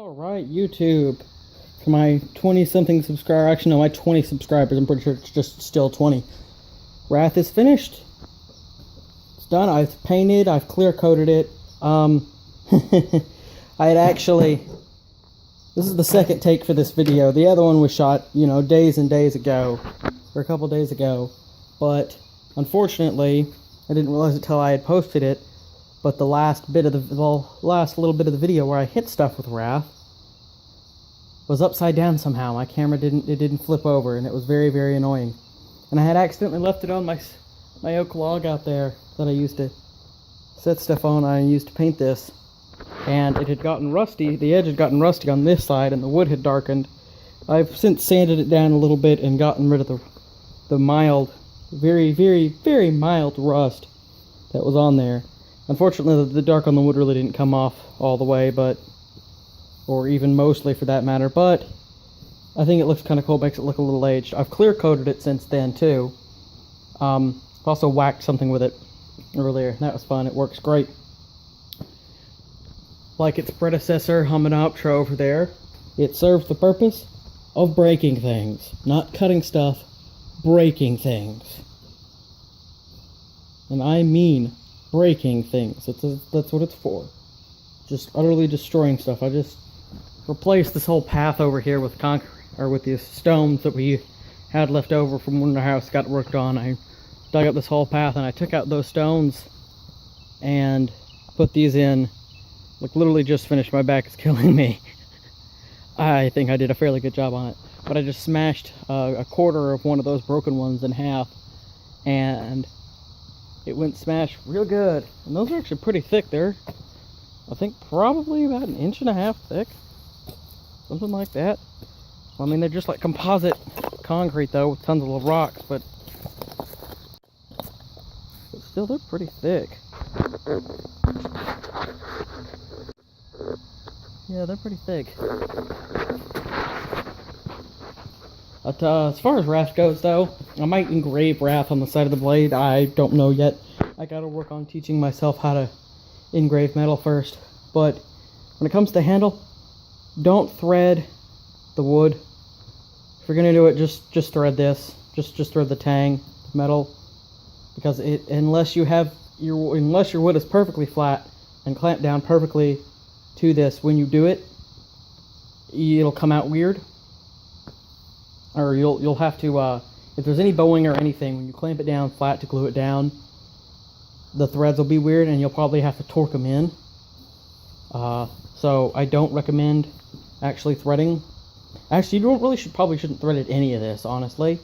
Alright, YouTube. For my 20-something subscriber, actually no, my 20 subscribers, I'm pretty sure it's just still 20. Wrath is finished. It's done. I've painted, I've clear coated it. I had actually, this is the second take for this video. The other one was shot, days and days ago, or a couple days ago. But unfortunately, I didn't realize it till I had posted it. But the last bit of last little bit of the video where I hit stuff with Wrath was upside down somehow. My camera didn't flip over, and it was very, very annoying. And I had accidentally left it on my oak log out there that I used to set stuff on. I used to paint this, and it had gotten rusty. The edge had gotten rusty on this side, and the wood had darkened. I've since sanded it down a little bit and gotten rid of the mild, very, very, very mild rust that was on there. Unfortunately, the dark on the wood really didn't come off all the way, or even mostly for that matter, but I think it looks kind of cool. It makes it look a little aged. I've clear coated it since then too. I've also whacked something with it earlier. That was fun. It works great. Like its predecessor, Hominoptera over there, it serves the purpose of breaking things. Not cutting stuff, breaking things. And I mean breaking things. That's what it's for. Just utterly destroying stuff. I just replaced this whole path over here with concrete, or with these stones that we had left over from when the house got worked on. I dug up this whole path and I took out those stones and put these in. Like, literally just finished. My back is killing me. I think I did a fairly good job on it. But I just smashed a quarter of one of those broken ones in half, and it went smash real good. And those are actually pretty thick. They're, I think, probably about 1.5 inches thick. Something like that. Well, I mean, they're just like composite concrete, though, with tons of little rocks, but still, they're pretty thick. Yeah, they're pretty thick. But as far as Wrath goes, though, I might engrave Wrath on the side of the blade. I don't know yet. I gotta work on teaching myself how to engrave metal first. But when it comes to the handle, don't thread the wood. If you're gonna do it, just thread this. Just thread the tang metal, because unless your wood is perfectly flat and clamped down perfectly to this, when you do it, it'll come out weird. Or you'll have to, if there's any bowing or anything, when you clamp it down flat to glue it down, the threads will be weird, and you'll probably have to torque them in. So I don't recommend actually threading. Actually, you probably shouldn't thread any of this, honestly.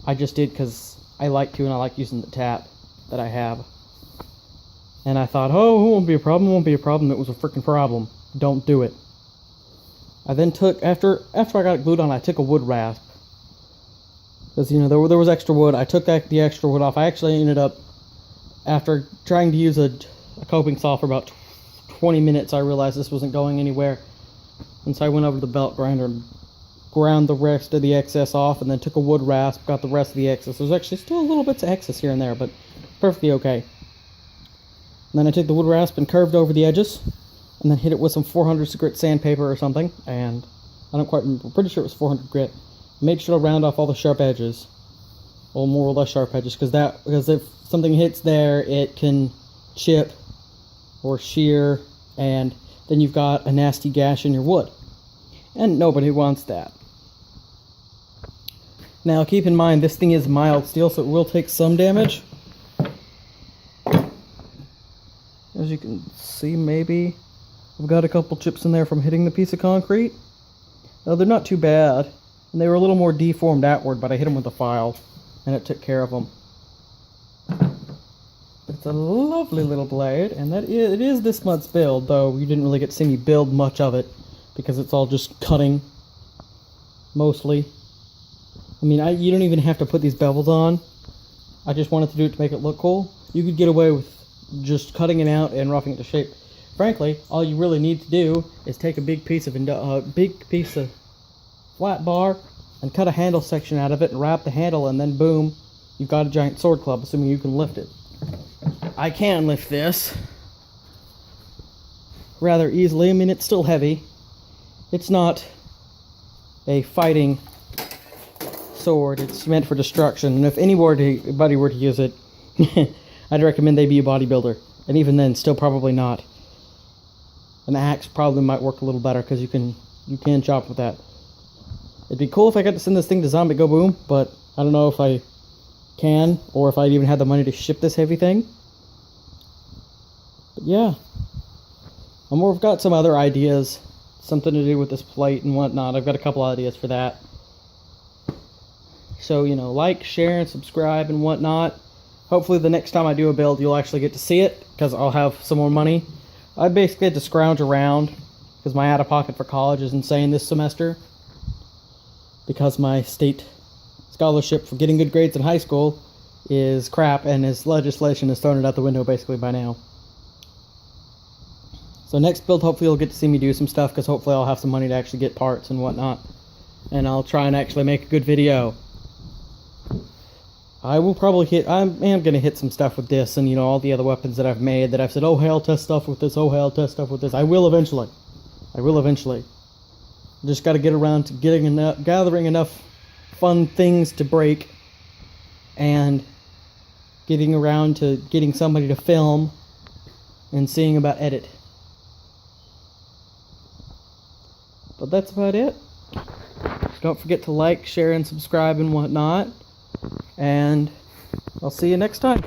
I just did because I like to, and I like using the tap that I have. And I thought, oh, it won't be a problem, it won't be a problem. It was a freaking problem. Don't do it. I then took, after I got it glued on, I took a wood rasp. Because, there was extra wood. I took the extra wood off. I actually ended up, after trying to use a coping saw for about 20 minutes, I realized this wasn't going anywhere. And so I went over to the belt grinder and ground the rest of the excess off, and then took a wood rasp, got the rest of the excess. There's actually still a little bits of excess here and there, but perfectly okay. And then I took the wood rasp and curved over the edges, and then hit it with some 400 grit sandpaper or something, and I don't quite remember. I'm pretty sure it was 400 grit. Made sure to round off all the sharp edges, or more or less sharp edges, because if something hits there, it can chip or shear, and then you've got a nasty gash in your wood, and nobody wants that. Now, keep in mind, this thing is mild steel, so it will take some damage. As you can see, maybe I've got a couple chips in there from hitting the piece of concrete. No, they're not too bad. And they were a little more deformed outward, but I hit them with a file, and it took care of them. It's a lovely little blade, and it is this month's build, though you didn't really get to see me build much of it, because it's all just cutting, mostly. I mean, you don't even have to put these bevels on. I just wanted to do it to make it look cool. You could get away with just cutting it out and roughing it to shape. Frankly, all you really need to do is take a big piece of flat bar and cut a handle section out of it and wrap the handle, and then boom, you've got a giant sword club, assuming you can lift it. I can lift this rather easily. I mean, it's still heavy, it's not a fighting sword. It's meant for destruction. And if anybody were to use it, I'd recommend they be a bodybuilder. And even then, still probably not. An axe probably might work a little better because you can chop with that. It'd be cool if I got to send this thing to Zombie Go Boom, but I don't know if I can or if I'd even have the money to ship this heavy thing. But yeah, I've got some other ideas, something to do with this plate and whatnot. I've got a couple ideas for that. So, like, share, and subscribe and whatnot. Hopefully the next time I do a build, you'll actually get to see it, because I'll have some more money. I basically had to scrounge around, because my out-of-pocket for college is insane this semester. Because my state scholarship for getting good grades in high school is crap, and his legislation has thrown it out the window basically by now. So next build, hopefully you'll get to see me do some stuff, because hopefully I'll have some money to actually get parts and whatnot. And I'll try and actually make a good video. I am going to hit some stuff with this and, all the other weapons that I've made that I've said, oh, hey, I'll test stuff with this, oh, hey, I'll test stuff with this. I will eventually. Just got to get around to gathering enough fun things to break and getting around to getting somebody to film and seeing about edit. But that's about it. Don't forget to like, share, and subscribe and whatnot. And I'll see you next time.